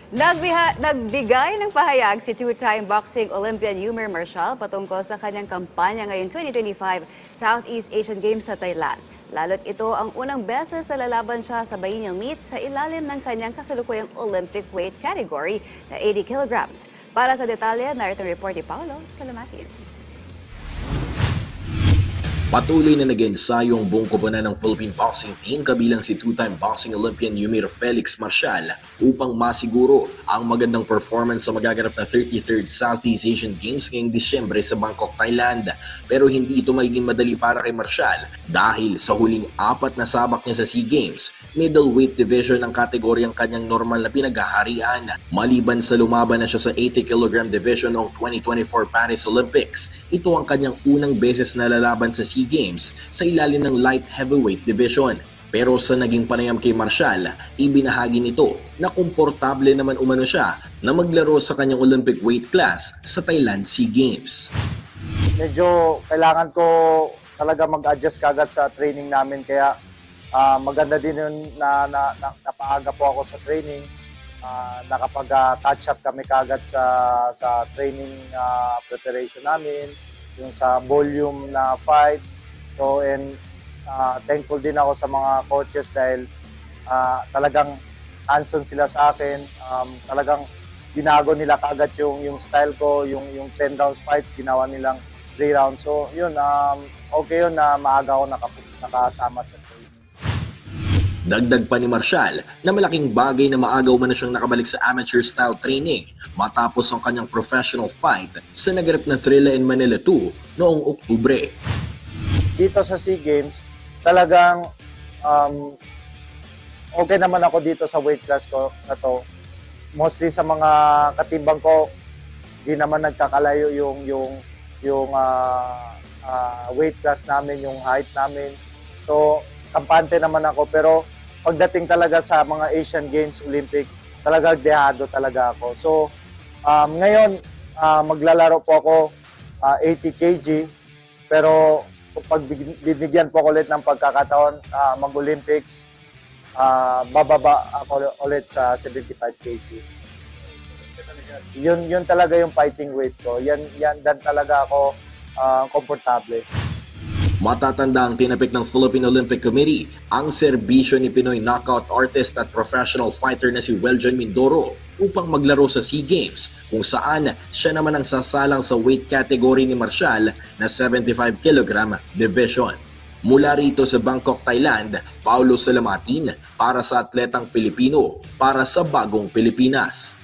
Nagbigay ng pahayag si two-time boxing Olympian Yumir Marshall patungkol sa kanyang kampanya ngayong 2025 Southeast Asian Games sa Thailand. Lalo't ito ang unang beses na lalaban siya sa biennial meet sa ilalim ng kanyang kasalukuyang Olympic weight category na 80 kilograms. Para sa detalye, narito ang report ni Paolo Salamatin. Patuloy na nag-ensayo ang buong koponan ng Philippine Boxing Team kabilang si two-time boxing Olympian Yumir Felix Marshall upang masiguro ang magandang performance sa magaganap na 33rd Southeast Asian Games ngayong Disyembre sa Bangkok, Thailand. Pero hindi ito magiging madali para kay Marshall dahil sa huling 4 na sabak niya sa SEA Games, middleweight division ang kategoryang kanyang normal na pinaghaharian. Maliban sa lumaban na siya sa 80 kg division noong 2024 Paris Olympics, ito ang kanyang unang beses na lalaban sa SEA Games sa ilalim ng light heavyweight division. Pero sa naging panayam kay Marshall, ibinahagi nito na komportable naman umano siya na maglaro sa kanyang Olympic weight class sa Thailand SEA Games. Medyo kailangan ko talaga mag-adjust kagad sa training namin kaya maganda din yun na napaaga po ako sa training. Nakapag-catch up kami kagad sa training preparation namin, yung sa volume na fight. So, and thankful din ako sa mga coaches dahil talagang hands-on sila sa akin. Talagang binago nila kagad yung style ko, yung 10 rounds fight, ginawa nilang 3 rounds. So, yun, okay yun na maaga ako nakasama sa training. Dagdag pa ni Marshall na malaking bagay na maagaw man na siyang nakabalik sa amateur-style training matapos ang kanyang professional fight sa naganap na Thrilla in Manila 2 noong Oktubre. Dito sa SEA Games, talagang okay naman ako dito sa weight class ko na to. Mostly sa mga katimbang ko, di naman nagkakalayo yung weight class namin, yung height namin. So, kampante naman ako, pero pagdating talaga sa mga Asian Games, Olympic, talaga dehado talaga ako. So, ngayon, maglalaro po ako 80 kg, pero pag bibigyan po ako ulit ng pagkakataon mag-Olympics, bababa ako ulit sa 75 kg. Yun talaga yung fighting weight ko. Yan dan talaga ako komportable. Matatanda ang tinapik ng Philippine Olympic Committee ang serbisyo ni Pinoy knockout artist at professional fighter na si Weljon Mindoro upang maglaro sa SEA Games kung saan siya naman ang sasalang sa weight category ni Marshall na 75 kg division. Mula rito sa Bangkok, Thailand, Paolo Salamatin para sa Atletang Pilipino para sa Bagong Pilipinas.